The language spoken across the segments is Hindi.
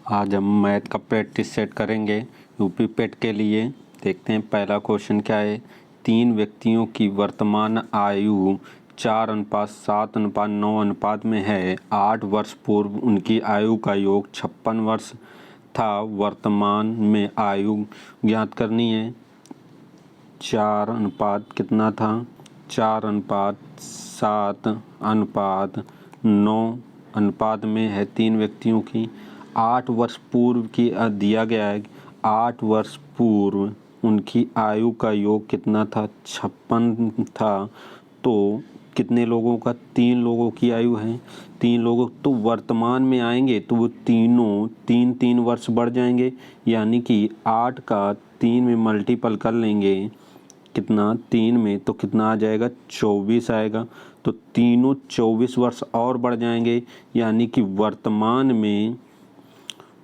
आज हम मैथ का प्रैक्टिस सेट करेंगे यूपी पेट के लिए। देखते हैं पहला क्वेश्चन क्या है। 3 व्यक्तियों की वर्तमान आयु 4:7:9 अनुपात में है। 8 वर्ष पूर्व उनकी आयु का योग 56 वर्ष था। वर्तमान में आयु ज्ञात करनी है। 4 अनुपात कितना था? 4:7:9 अनुपात में है 3 व्यक्तियों की। 8 वर्ष पूर्व की दिया गया है। 8 वर्ष पूर्व उनकी आयु का योग कितना था? 56 था। तो कितने लोगों का? 3 लोगों की आयु है। 3 लोगों तो वर्तमान में आएंगे तो वो तीनों 3-3 वर्ष बढ़ जाएंगे, यानी कि 8 का 3 में मल्टीपल कर लेंगे। कितना? 3 में तो कितना आ जाएगा? 24 आएगा। तो तीनों 24 वर्ष और बढ़ जाएंगे, यानी कि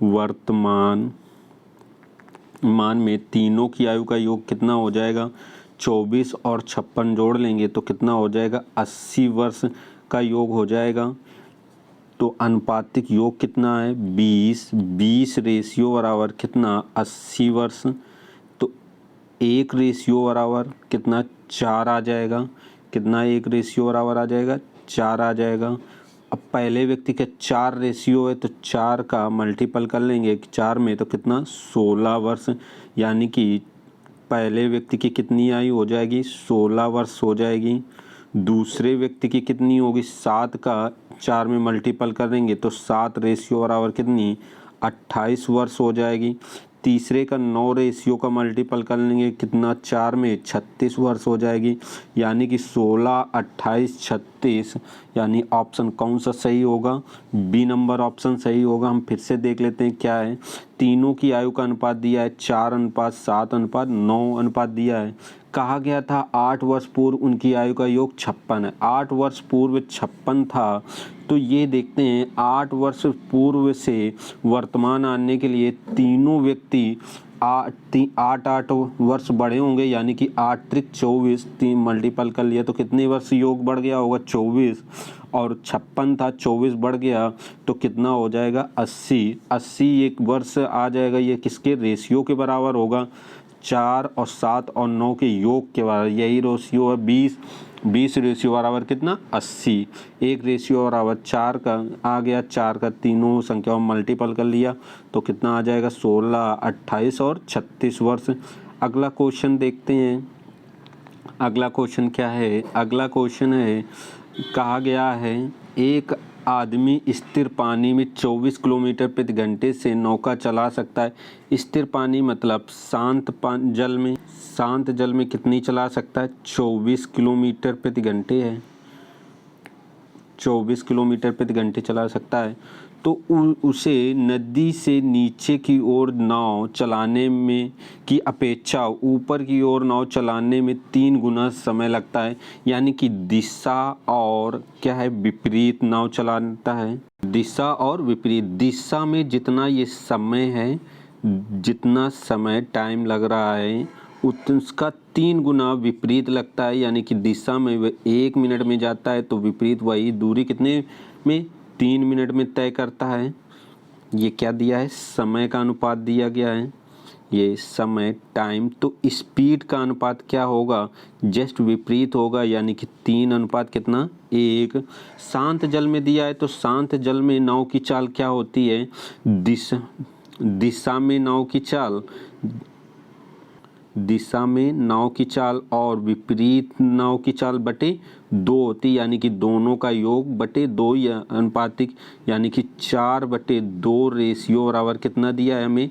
वर्तमान में तीनों की आयु का योग कितना हो जाएगा? 24 और 56 जोड़ लेंगे तो कितना हो जाएगा? 80 वर्ष का योग हो जाएगा। तो अनुपातिक योग कितना है? 20 रेशियो बराबर कितना? 80 वर्ष। तो 1 रेशियो बराबर कितना? 4 आ जाएगा। कितना 1 रेशियो बराबर आ जाएगा? 4 आ जाएगा। अब पहले व्यक्ति के 4 रेशियो है तो 4 का मल्टीपल कर लेंगे 4 में तो कितना? 16 वर्ष, यानी कि पहले व्यक्ति की कितनी आयु हो जाएगी? 16 वर्ष हो जाएगी। दूसरे व्यक्ति की कितनी होगी? 7 का 4 में मल्टीपल करेंगे तो 7 रेशियो बराबर कितनी? 28 वर्ष हो जाएगी। तीसरे का 9 रेशियो का मल्टीपल कर लेंगे कितना? 4 में 36 वर्ष हो जाएगी, यानी कि 16, 28, 36, यानी ऑप्शन कौन सा सही होगा? बी नंबर ऑप्शन सही होगा। हम फिर से देख लेते हैं क्या है। तीनों की आयु का अनुपात दिया है 4:7:9 अनुपात दिया है। कहा गया था 8 वर्ष पूर्व उनकी आयु का योग 56 है। 8 वर्ष पूर्व 56 था, तो ये देखते हैं 8 वर्ष पूर्व से वर्तमान आने के लिए तीनों व्यक्ति 8 वर्ष बढ़े होंगे, यानी कि 8 त्रिक 24, 3 मल्टीपल कर लिया तो कितने वर्ष योग बढ़ गया होगा? 24। और 56 था, 24 बढ़ गया तो कितना हो जाएगा? 80 एक वर्ष आ जाएगा। ये किसके रेशियो के बराबर होगा? 4 और 7 और 9 के योग के बराबर। यही रेशियो है 20 रेशियो बराबर कितना? 80। 1 रेशियो बराबर 4 का आ गया। 4 का तीनों संख्याओं में मल्टीपल कर लिया तो कितना आ जाएगा? 16, 28 और 36 वर्ष। अगला क्वेश्चन देखते हैं। अगला क्वेश्चन क्या है? अगला क्वेश्चन है, कहा गया है एक आदमी स्थिर पानी में 24 किलोमीटर प्रति घंटे से नौका चला सकता है। स्थिर पानी मतलब शांत जल में कितनी चला सकता है? 24 किलोमीटर प्रति घंटे है। 24 किलोमीटर प्रति घंटे चला सकता है। तो उसे नदी से नीचे की ओर नाव चलाने में की अपेक्षा ऊपर की ओर नाव चलाने में 3 गुना समय लगता है, यानी कि दिशा और क्या है? विपरीत नाव चलाता है। दिशा और विपरीत। दिशा में जितना ये समय है, जितना समय टाइम लग रहा है, उसका 3 गुना विपरीत लगता है, यानी कि दिशा में वह 1 मिनट में जाता है तो विपरीत वही दूरी कितने में? 3 मिनट में तय करता है। ये क्या दिया है? समय का अनुपात दिया गया है। ये समय टाइम, तो स्पीड का अनुपात क्या होगा? जस्ट विपरीत होगा, यानी कि 3 अनुपात कितना? 1। शांत जल में दिया है तो शांत जल में नाव की चाल क्या होती है? दिशा में नाव की चाल और विपरीत नाव की चाल बटे 2 होती, यानी कि दोनों का योग बटे 2 या अनुपातिक, यानी कि 4/2 रेशियो बराबर कितना दिया है हमें?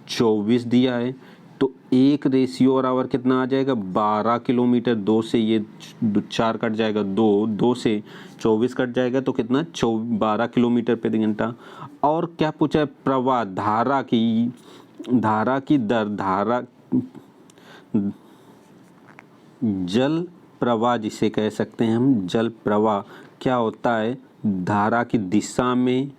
24 दिया है। तो 1 रेशियो बराबर कितना आ जाएगा? 12 किलोमीटर। 2 से ये 4 कट जाएगा, 2 से 24 कट जाएगा तो कितना? 12 किलोमीटर प्रति घंटा। और क्या पूछा है? प्रवाह, धारा की दर, जल प्रवाह जिसे कह सकते हैं हम। जल प्रवाह क्या होता है? धारा की दिशा में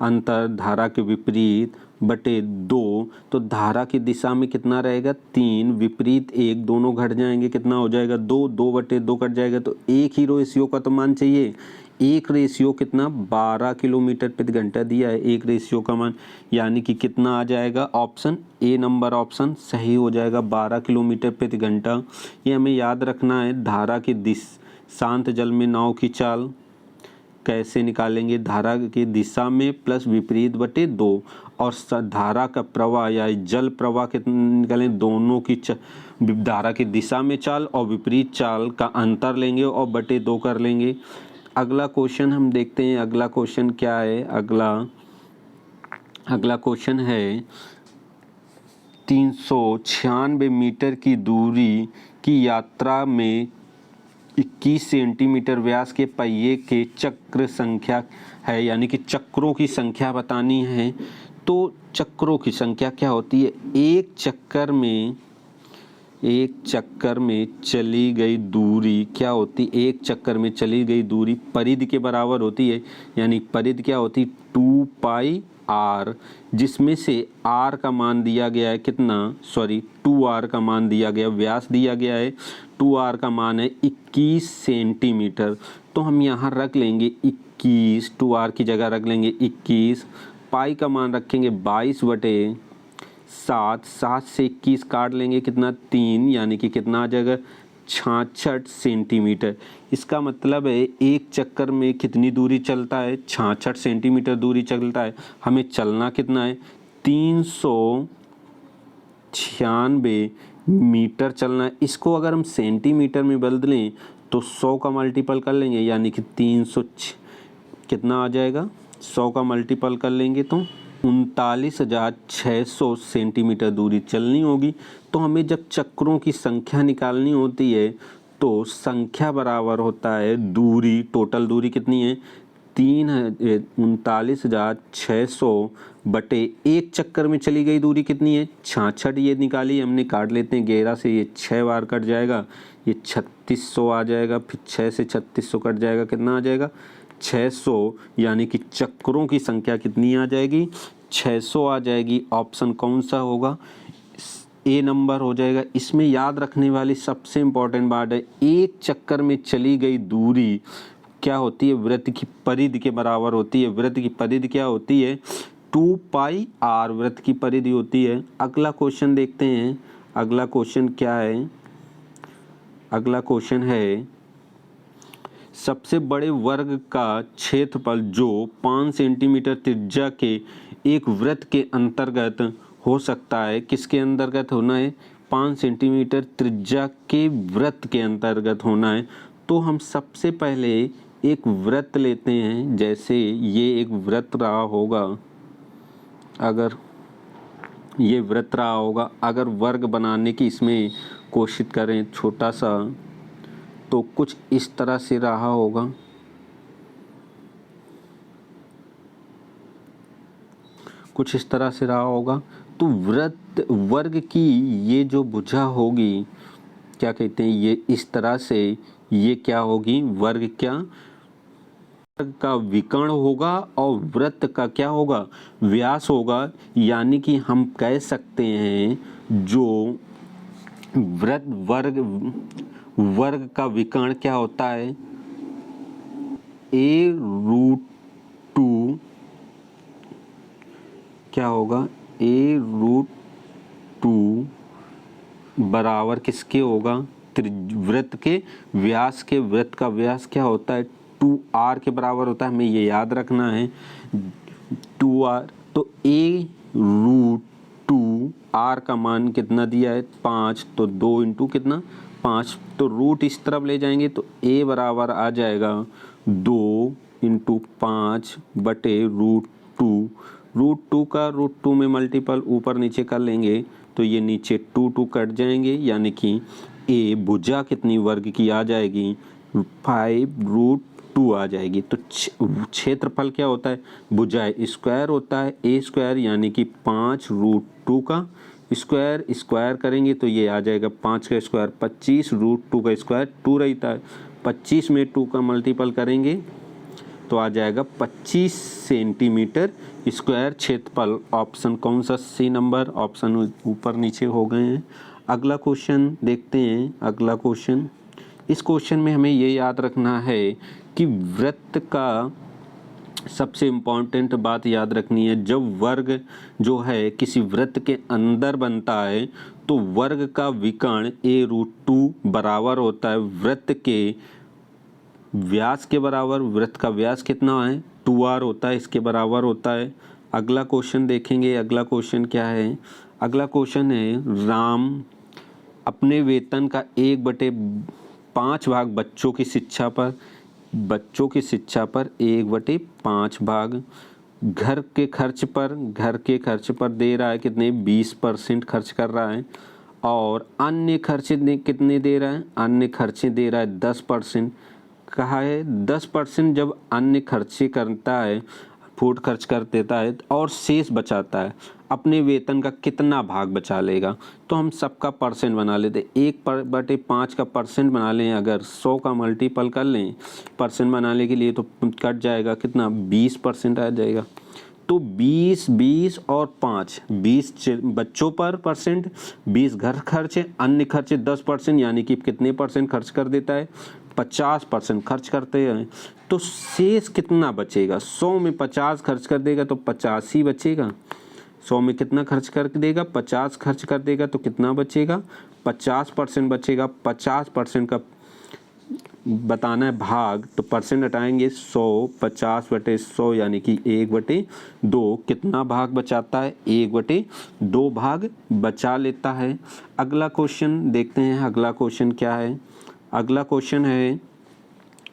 अंतर धारा के विपरीत बटे 2। तो धारा की दिशा में कितना रहेगा? 3, विपरीत 1, दोनों घट जाएंगे, कितना हो जाएगा? 2 2/2 कट जाएगा। तो एक ही रेशियो का तो मान चाहिए, एक रेशियो कितना 12 किलोमीटर प्रति घंटा दिया है, एक रेशियो का मान, यानी कि कितना आ जाएगा, ऑप्शन ए नंबर ऑप्शन सही हो जाएगा 12 किलोमीटर प्रति घंटा। ये हमें याद रखना है। धारा की शांत जल में नाव की चाल कैसे निकालेंगे, धारा की दिशा में प्लस विपरीत बटे 2, और धारा का प्रवाह या जल प्रवाह कितना निकालें, दोनों की धारा की दिशा में चाल और विपरीत चाल का अंतर लेंगे और बटे 2 कर लेंगे। अगला क्वेश्चन हम देखते हैं। अगला क्वेश्चन क्या है, अगला क्वेश्चन है 396 मीटर की दूरी की यात्रा में 21 सेंटीमीटर व्यास के पहिए के चक्र संख्या है, यानी कि चक्रों की संख्या बतानी है। तो चक्रों की संख्या क्या होती है, एक चक्कर में चली गई दूरी क्या होती है, एक चक्कर में चली गई दूरी परिधि के बराबर होती है, यानी परिधि क्या होती है 2 पाई आर, जिसमें से आर का मान दिया गया है कितना, 2r का मान दिया गया, व्यास दिया गया है 2r का मान है 21 सेंटीमीटर। तो हम यहाँ रख लेंगे 21, 2r की जगह रख लेंगे 21, पाई का मान रखेंगे 22/7, 7 से 21 काट लेंगे कितना 3, यानी कि कितना आ जाएगा 66 सेंटीमीटर। इसका मतलब है एक चक्कर में कितनी दूरी चलता है, 66 सेंटीमीटर दूरी चलता है। हमें चलना कितना है, 396 मीटर चलना है। इसको अगर हम सेंटीमीटर में बदल लें तो 100 का मल्टीपल कर लेंगे, यानी कि 300 कितना आ जाएगा, 100 का मल्टीपल कर लेंगे तो 39,600 सेंटीमीटर दूरी चलनी होगी। तो हमें जब चक्रों की संख्या निकालनी होती है तो संख्या बराबर होता है दूरी, टोटल दूरी कितनी है 39,600 बटे एक चक्कर में चली गई दूरी कितनी है 66, ये निकाली हमने, काट लेते हैं 11 से, ये 6 बार कट जाएगा, ये 3600 आ जाएगा, फिर 6 से 3600 कट जाएगा, कितना आ जाएगा 600, यानी कि चक्रों की संख्या कितनी आ जाएगी 600 आ जाएगी। ऑप्शन कौन सा होगा, ए नंबर हो जाएगा। इसमें याद रखने वाली सबसे इम्पोर्टेंट बात है, एक चक्कर में चली गई दूरी क्या होती है, वृत्त की परिधि के बराबर होती है। वृत्त की परिधि क्या होती है 2 पाई आर, वृत्त की परिधि होती है। अगला क्वेश्चन देखते हैं। अगला क्वेश्चन क्या है, अगला क्वेश्चन है सबसे बड़े वर्ग का क्षेत्रफल जो 5 सेंटीमीटर त्रिज्या के एक वृत्त के अंतर्गत हो सकता है, किसके अंतर्गत होना है, 5 सेंटीमीटर त्रिज्या के वृत्त के अंतर्गत होना है। तो हम सबसे पहले एक वृत्त लेते हैं, जैसे ये एक वृत्त रहा होगा, अगर ये वृत्त रहा होगा, अगर वर्ग बनाने की इसमें कोशिश करें छोटा सा, तो कुछ इस तरह से रहा होगा, कुछ इस तरह से रहा होगा। तो वृत्त वर्ग की ये जो भुजा होगी क्या कहते हैं, ये इस तरह से, ये क्या होगी, वर्ग क्या, वर्ग का विकर्ण होगा और वृत्त का क्या होगा, व्यास होगा। यानी कि हम कह सकते हैं जो वृत्त वर्ग का विकर्ण क्या होता है, a√2 क्या होगा, a√2 बराबर किसके होगा, वृत्त के व्यास के। वृत्त का व्यास क्या होता है 2r के बराबर होता है, हमें ये याद रखना है 2r। तो a√2 r का मान कितना दिया है 5, तो 2 इंटू कितना 5, तो रूट इस तरफ ले जाएंगे तो a बराबर आ जाएगा 2 इंटू 5 बटे √2। √2 का √2 में मल्टीपल ऊपर नीचे कर लेंगे तो ये नीचे 2 कट जाएंगे, यानी कि a भुजा कितनी वर्ग की आ जाएगी 5√2 आ जाएगी। तो क्षेत्रफल क्या होता है, भुजा स्क्वायर होता है a², यानी कि 5√2 का स्क्वायर, स्क्वायर करेंगे तो ये आ जाएगा 5 का स्क्वायर 25, √2 का स्क्वायर 2 रहता है, 25 में 2 का मल्टीपल करेंगे तो आ जाएगा 25 सेंटीमीटर स्क्वायर क्षेत्रफल। ऑप्शन कौन सा, सी नंबर, ऑप्शन ऊपर नीचे हो गए हैं। अगला क्वेश्चन देखते हैं। अगला क्वेश्चन, इस क्वेश्चन में हमें ये याद रखना है कि वृत्त का सबसे इम्पॉर्टेंट बात याद रखनी है, जब वर्ग जो है किसी वृत्त के अंदर बनता है तो वर्ग का विकर्ण a√2 बराबर होता है वृत्त के व्यास के बराबर। वृत्त का व्यास कितना है 2r होता है, इसके बराबर होता है। अगला क्वेश्चन देखेंगे। अगला क्वेश्चन क्या है? अगला क्वेश्चन है, राम अपने वेतन का 1/5 भाग बच्चों की शिक्षा पर 1/5 भाग घर के खर्च पर दे रहा है। कितने? 20% खर्च कर रहा है। और अन्य खर्चे कितने दे रहा है? अन्य खर्चे दे रहा है 10%। कहा है 10% जब अन्य खर्चे करता है, फूड खर्च कर देता है और शेष बचाता है, अपने वेतन का कितना भाग बचा लेगा? तो हम सबका परसेंट बना लेते। 1/5 का परसेंट बना लें, अगर 100 का मल्टीपल कर लें परसेंट बनाने के लिए तो कट जाएगा कितना? 20% आ जाएगा। तो 20 और 5, 20 बच्चों पर परसेंट, 20 घर खर्चे, अन्य खर्चे 10%, यानी कि कितने परसेंट खर्च कर देता है? 50% खर्च करते हैं। तो शेष कितना बचेगा? 100 में 50 खर्च कर देगा तो 50 ही बचेगा। 100 में कितना खर्च कर देगा? 50 खर्च कर देगा तो कितना बचेगा? 50% बचेगा। 50% का बताना है भाग, तो परसेंट हटाएंगे 100, 50/100 यानी कि 1/2। कितना भाग बचाता है? 1/2 भाग बचा लेता है। अगला क्वेश्चन देखते हैं। अगला क्वेश्चन क्या है? अगला क्वेश्चन है,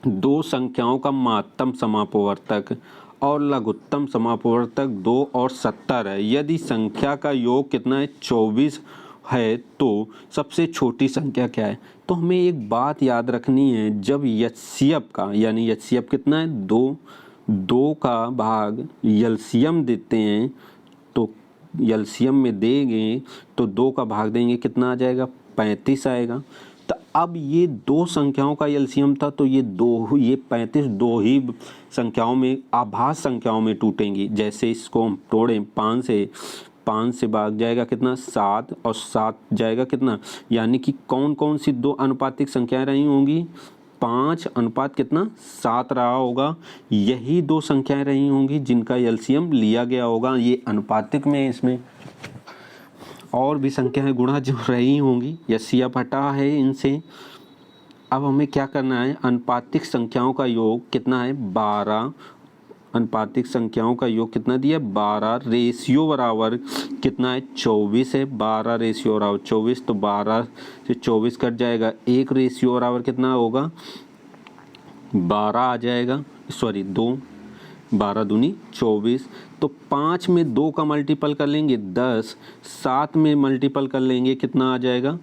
दो संख्याओं का महत्तम समापवर्तक और लघुत्तम समापवर्तक 2 और 70 है। यदि संख्या का योग कितना है? 24 है तो सबसे छोटी संख्या क्या है? तो हमें एक बात याद रखनी है, जब एचसीएफ का, यानी एचसीएफ कितना है? 2 का भाग एलसीएम देते हैं, तो एलसीएम में देंगे तो 2 का भाग देंगे, कितना आ जाएगा? 35 आएगा। तो अब ये दो संख्याओं का एलसीएम था, तो ये 35 दो ही संख्याओं में, आभास संख्याओं में टूटेंगी। जैसे इसको हम तोड़ें, 5 से भाग जाएगा कितना? 7, और 7 जाएगा कितना? यानी कि कौन कौन सी दो अनुपातिक संख्याएं रही होंगी? 5 अनुपात कितना? 7 रहा होगा। यही दो संख्याएं रही होंगी जिनका एलसीएम लिया गया होगा। ये अनुपातिक में, इसमें और भी संख्याएं गुणा जो रही होंगी, एचसीएफ हटा है इनसे। अब हमें क्या करना है? अनुपातिक संख्याओं का योग कितना है? 12। अनुपातिक संख्याओं का योग कितना दिया? 12। रेशियो बराबर कितना है? 24 है। 12 रेशियो बराबर 24, तो 12 से 24 कट जाएगा। 1 रेशियो बराबर कितना होगा? 12 आ जाएगा, सॉरी 2, 12 दूनी 24। तो 5 में 2 का मल्टीपल कर लेंगे 10, 7 में मल्टीपल कर लेंगे कितना आ जाएगा?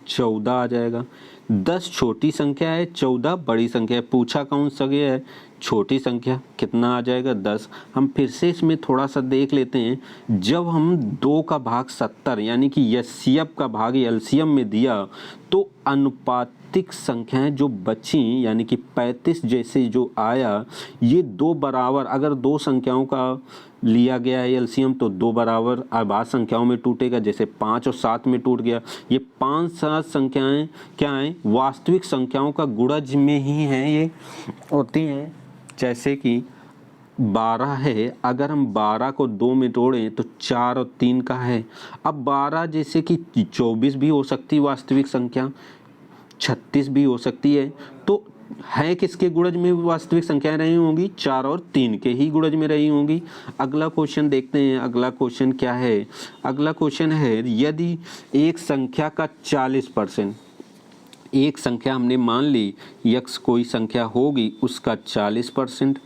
14 आ जाएगा। 10 छोटी संख्या है, 14 बड़ी संख्या है। पूछा कौन सा है? छोटी संख्या। कितना आ जाएगा? 10। हम फिर से इसमें थोड़ा सा देख लेते हैं। जब हम 2 का भाग 70 यानी कि एचसीएफ का भाग एलसीएम में दिया, तो अनुपातिक संख्याएं जो बची, यानी कि 35 जैसे जो आया, ये 2 बराबर, अगर 2 संख्याओं का लिया गया है एलसीएम तो 2 बराबर आभास संख्याओं में टूटेगा। जैसे 5 और 7 में टूट गया। ये 5-7 संख्याएं क्या हैं? वास्तविक संख्याओं का गुणज में ही हैं, ये होती हैं। जैसे कि 12 है, अगर हम 12 को 2 में तोड़ें तो 4 और 3 का है। अब 12 जैसे कि 24 भी हो सकती है वास्तविक संख्या, 36 भी हो सकती है। तो है किसके गुणज में वास्तविक संख्याएं रही होंगी? 4 और 3 के ही गुणज में रही होंगी। अगला क्वेश्चन देखते हैं। अगला क्वेश्चन क्या है? अगला क्वेश्चन है, यदि एक संख्या का 40%, एक संख्या हमने मान ली x कोई संख्या होगी, उसका 40%,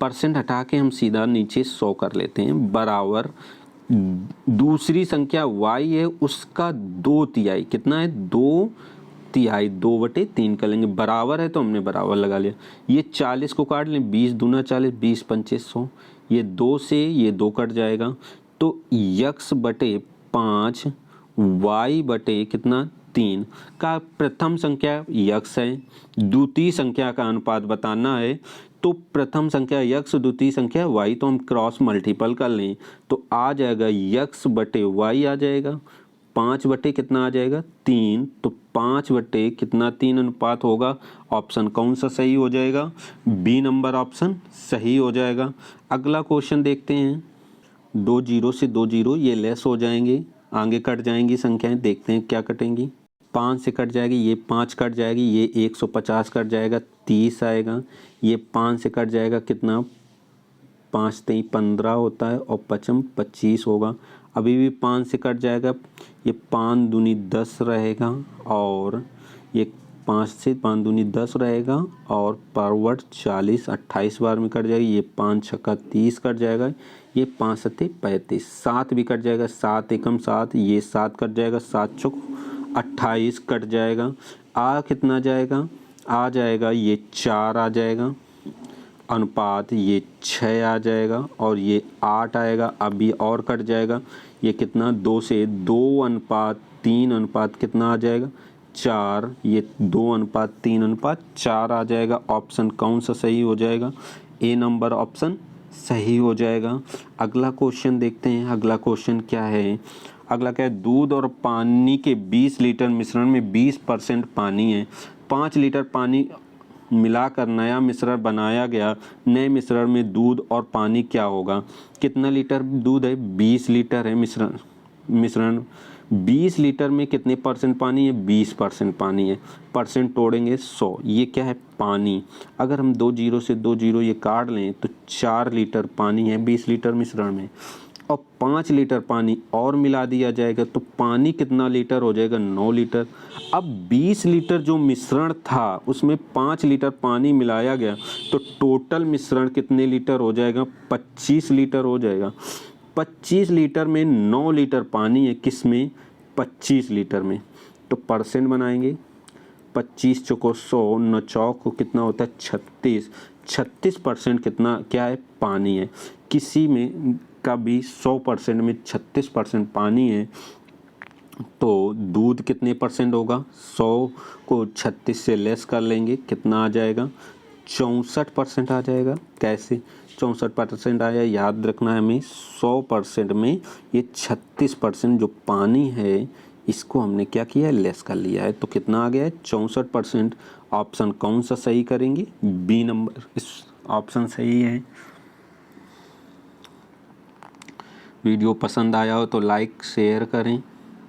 परसेंट हटा के हम सीधा नीचे 100 कर लेते हैं, बराबर दूसरी संख्या y है, उसका 2/3, कितना है? 2/3, 2/3 कर लेंगे, बराबर है तो हमने बराबर लगा लिया। ये 40 को काट लें, 20 दूना 40, 20 पंचे 100। ये 2 से ये 2 कट जाएगा, तो x/5 y/ कितना? 3 का प्रथम संख्या x है, द्वितीय संख्या का अनुपात बताना है। तो प्रथम संख्या x, द्वितीय संख्या y, तो हम क्रॉस मल्टीपल कर लें तो आ जाएगा x/y आ जाएगा। 5 बटे कितना आ जाएगा 3, तो 5 बटे कितना 3 अनुपात होगा। ऑप्शन कौन सा सही हो जाएगा, बी नंबर ऑप्शन सही हो जाएगा। अगला क्वेश्चन देखते हैं। 2 जीरो से 2 जीरो ये लेस हो जाएंगे, आगे कट जाएंगी संख्याएं, देखते हैं क्या कटेंगी। 5 से कट जाएगी, ये 5 कट जाएगी, ये 150 कट जाएगा, 30 आएगा। ये 5 से कट जाएगा कितना, 5 तेई 15 होता है और 5 25 होगा। अभी भी 5 से कट जाएगा, ये 5 दूनी 10 रहेगा और ये 5 से 5 दूनी 10 रहेगा और फॉरवर्ड 40 28 बार में कट जाएगी। ये 5 छक्का 30 कट जाएगा, ये 5 सत्ते 35, 7 भी कट जाएगा, 7 एकम 7, ये 7 कट जाएगा, 7 चौक 28 कट जाएगा। आ कितना जाएगा, आ जाएगा ये 4 आ जाएगा, अनुपात ये 6 आ जाएगा और ये 8 आएगा। अब ये और कट जाएगा, ये कितना 2 से 2 अनुपात 3 अनुपात कितना आ जाएगा 4, ये 2 अनुपात 3 अनुपात 4 आ जाएगा। ऑप्शन कौन सा सही हो जाएगा, ए नंबर ऑप्शन सही हो जाएगा। अगला क्वेश्चन देखते हैं। अगला क्वेश्चन क्या है, अगला क्या है, दूध और पानी के 20 लीटर मिश्रण में 20% पानी है। 5 लीटर पानी मिलाकर नया मिश्रण बनाया गया, नए मिश्रण में दूध और पानी क्या होगा। कितना लीटर दूध है, 20 लीटर है मिश्रण 20 लीटर में कितने परसेंट पानी है, 20% पानी है। परसेंट तोड़ेंगे 100, ये क्या है पानी। अगर हम 2 जीरो से 2 जीरो ये काट लें तो 4 लीटर पानी है 20 लीटर मिश्रण में, और 5 लीटर पानी और मिला दिया जाएगा तो पानी कितना लीटर हो जाएगा, 9 लीटर। अब 20 लीटर जो मिश्रण था उसमें 5 लीटर पानी मिलाया गया तो टोटल मिश्रण कितने लीटर हो जाएगा, 25 लीटर हो जाएगा। 25 लीटर में 9 लीटर पानी है, किस में, 25 लीटर में। तो परसेंट बनाएंगे, 25 चौको 100, 9 चौक को कितना होता है 36, 36% कितना क्या है पानी है। किसी में का भी 100% में 36% पानी है तो दूध कितने परसेंट होगा, 100 को 36 से लेस कर लेंगे, कितना आ जाएगा 64% आ जाएगा। कैसे 64% आया, याद रखना है हमें 100% में ये 36% जो पानी है इसको हमने क्या किया है, लेस कर लिया है, तो कितना आ गया है 64%। ऑप्शन कौन सा सही करेंगे, बी नंबर इस ऑप्शन सही है। वीडियो पसंद आया हो तो लाइक शेयर करें।